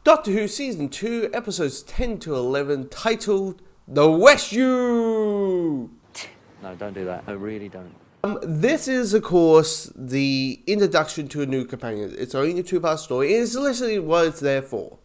Doctor Who Season 2, Episodes 10 to 11, titled The Rescue! No, don't do that. I really don't. This is, of course, the introduction to a new companion. It's only a 2-part story, and it's literally what it's there for.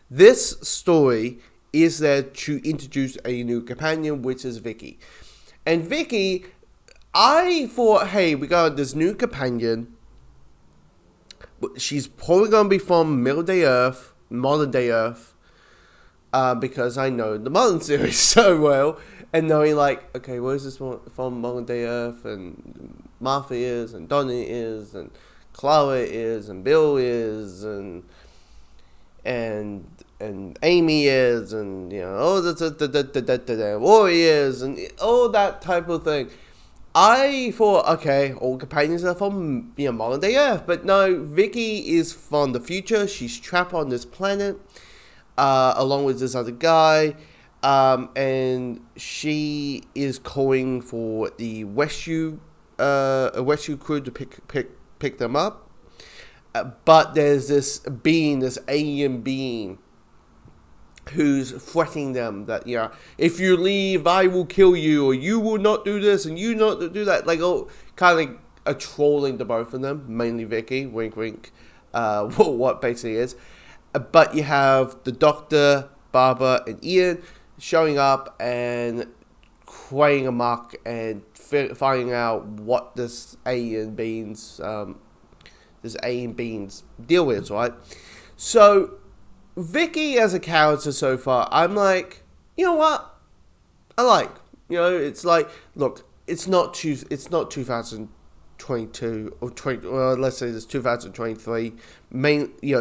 This story is there to introduce a new companion, which is Vicky. And Vicky, I thought, hey, we got this new companion. She's probably going to be from modern day Earth, because I know the modern series so well, and knowing like, okay, where is this from modern day Earth, and Martha is, and Donna is, and Clara is, and Bill is, and Amy is, and you know, Rory is, and all that type of thing. I thought, okay, all companions are from modern day Earth, but no, Vicky is from the future. She's trapped on this planet, along with this other guy, and she is calling for the a rescue crew to pick them up. But there's this alien being, who's threatening them that, if you leave, I will kill you, or you will not do this, and you not do that. Like, kind of like trolling the both of them, mainly Vicky, wink, wink, what basically is. But you have the Doctor, Barbara, and Ian showing up and creating amok and finding out what this alien beings deal with, right? So Vicky as a character so far, I'm like, you know what? I like. It's like, look, it's not 2022 or 20. Well, let's say it's 2023.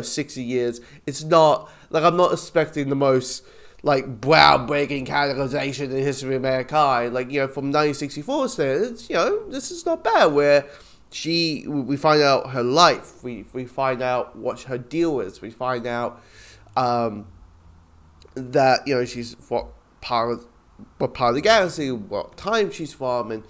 60 years. It's not like, I'm not expecting the most like groundbreaking categorization in the history of mankind. Like, from 1964 standards, this is not bad. Where we find out her life. We find out what her deal is. We find out that she's what part of the galaxy, what time she's from, and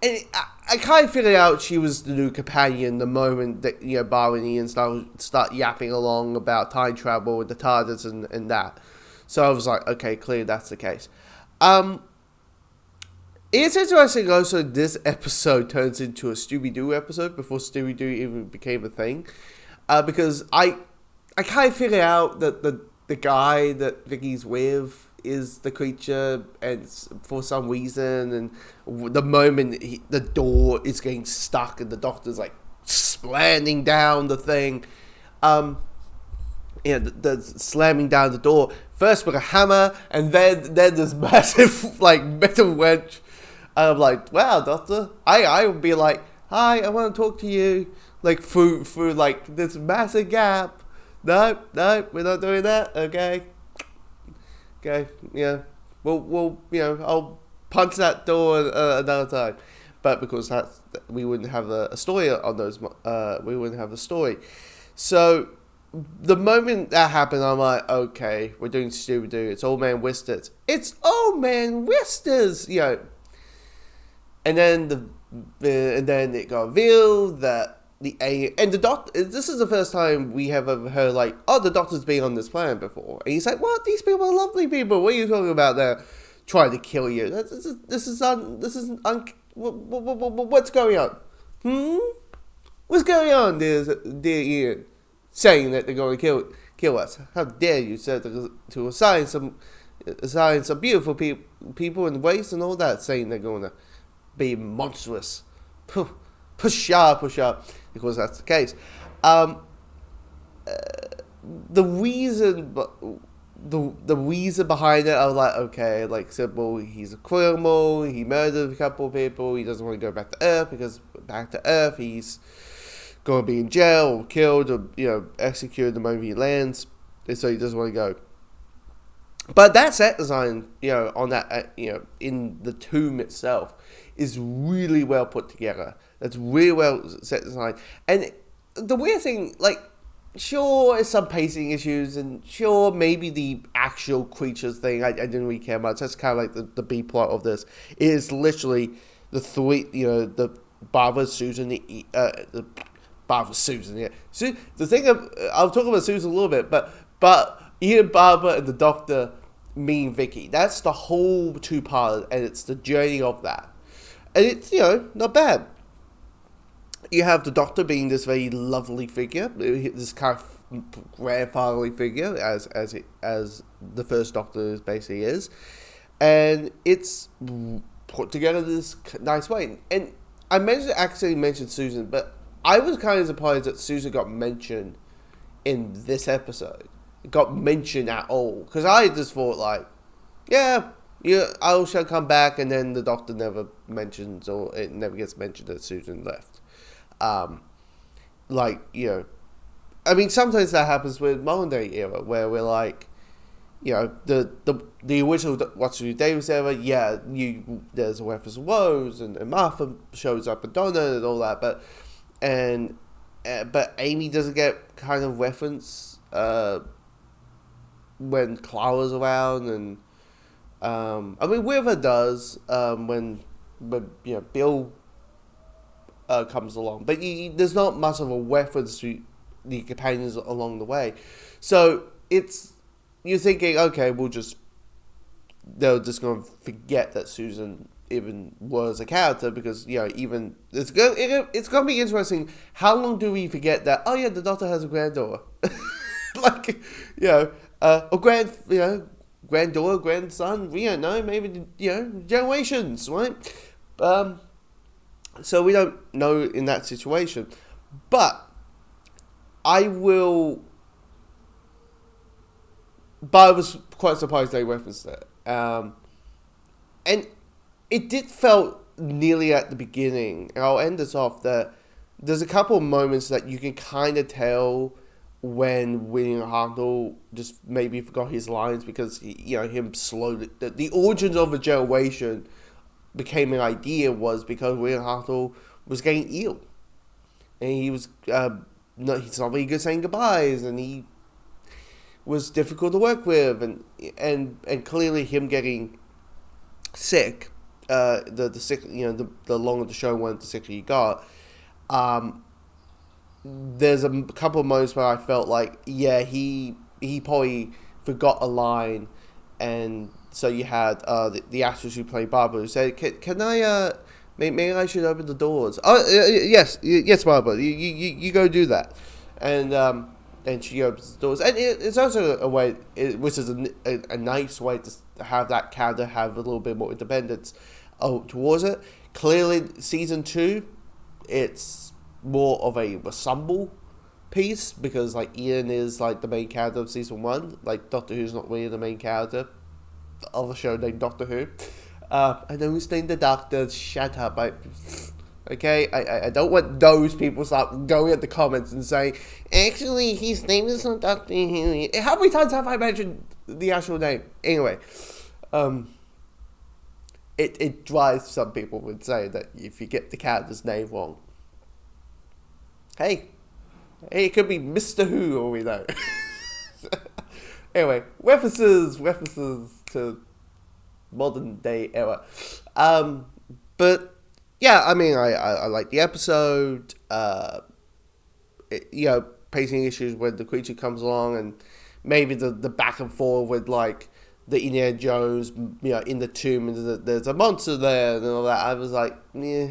I kind of figured out she was the new companion the moment that Barbara and Ian start yapping along about time travel with the TARDIS and that. So I was like, okay, clearly that's the case. It's interesting also this episode turns into a Scooby-Doo episode before Scooby-Doo even became a thing, because I kind of figured out that the guy that Vicky's with is the creature, and for some reason, and the moment the door is getting stuck and the Doctor's like slamming down the thing, the slamming down the door first with a hammer, and then this massive like metal wrench. I'm like, wow, Doctor. I would be like, hi, I want to talk to you, like through like this massive gap. No, we're not doing that. Okay, yeah. We'll I'll punch that door another time. But because we wouldn't have a story on those. We wouldn't have a story. So the moment that happened, I'm like, okay, we're doing Scooby-Doo. It's Old Man Whisters. It's Old Man Whisters. And then it got revealed that the Doctor. This is the first time we have ever heard like, oh, the Doctor's been on this planet before, and he's like, what? These people are lovely people. What are you talking about? They're trying to kill you. What's going on? What's going on, dear Ian? Saying that they're going to kill us. How dare you say to assign some beautiful people in waste and all that, saying they're going to be monstrous. Push up, because that's the case. The reason behind it, I was like, okay, like simple. He's a criminal. He murdered a couple of people. He doesn't want to go back to Earth, because back to Earth he's going to be in jail or killed or executed the moment he lands, and so he doesn't want to go. But that set design, on that, in the tomb itself, is really well put together. That's really well set design. And the weird thing, like, sure, there's some pacing issues, and sure, maybe the actual creatures thing, I didn't really care much. That's kind of like the B plot of this. It is literally the three, the Barbara, Susan, the Barbara, Susan, yeah. So the thing, I'll talk about Susan a little bit, but But Ian Barber and the Doctor meeting Vicky. That's the whole two-part, and it's the journey of that. And it's, not bad. You have the Doctor being this very lovely figure, this kind of grandfatherly figure, as the first Doctor basically is. And it's put together in this nice way. And I accidentally mentioned Susan, but I was kind of surprised that Susan got mentioned in this episode. It got mentioned at all. Because I just thought, like, I shall come back, and then the Doctor never mentions, or it never gets mentioned that Susan left. I mean, sometimes that happens with modern day era, where we're like, the original What's New Davis era, there's a reference to Woes, and Martha shows up and Donna and all that, but Amy doesn't get kind of reference when Clara's around, and I mean, River does when Bill comes along, but there's not much of a reference to the companions along the way. So you're thinking, okay, they're just going to forget that Susan even was a character, because even it's going to be interesting. How long do we forget that? Oh yeah, the Doctor has a granddaughter, or granddaughter, grandson. We don't know. Maybe generations, right? So we don't know in that situation, but I was quite surprised they referenced it. And it did felt nearly at the beginning, and I'll end this off, that there's a couple of moments that you can kind of tell when William Hartnell just maybe forgot his lines, because him slowly, the origins of a generation became an idea was because William Hartnell was getting ill, and he was he's not very good saying goodbyes, and he was difficult to work with, and clearly him getting sick, the sick, the longer the show went, the sicker he got. There's a couple of moments where I felt like, he probably forgot a line, and so you had the actress who played Barbara who said, "Can I maybe I should open the doors?" Oh yes, Barbara, you go do that, and she opens the doors, and it's also a way, which is a nice way to have that character have a little bit more independence towards it. Clearly, season 2, it's more of a ensemble piece, because Ian is the main character of season 1. Doctor Who's not really the main character of a show named Doctor Who. I know who's named the Doctor. Shut up. Okay, I don't want those people start going at the comments and saying, actually, his name is not Dr. Who. How many times have I mentioned the actual name? Anyway, it drives some people would say that if you get the character's name wrong, hey, it could be Mr. Who, or we know. Anyway, references to modern day era. But yeah, I mean, I like the episode. Pacing issues when the creature comes along, and maybe the back and forth with the Indiana Jones, in the tomb, and there's a monster there and all that. I was like, yeah,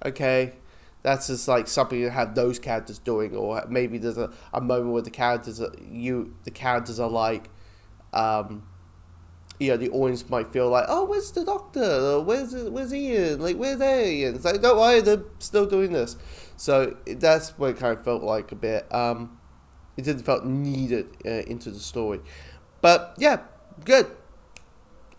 okay. That's just something to have those characters doing, or maybe there's a moment where the characters are like, the audience might feel like, oh, where's the Doctor? Or where's Ian? Where's they? And it's don't worry, they're still doing this. So that's what it kind of felt like a bit. It didn't felt needed into the story, but yeah, good.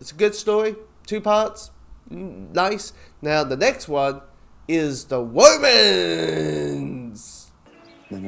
It's a good story. 2 parts, nice. Now the next one is the Womans. No.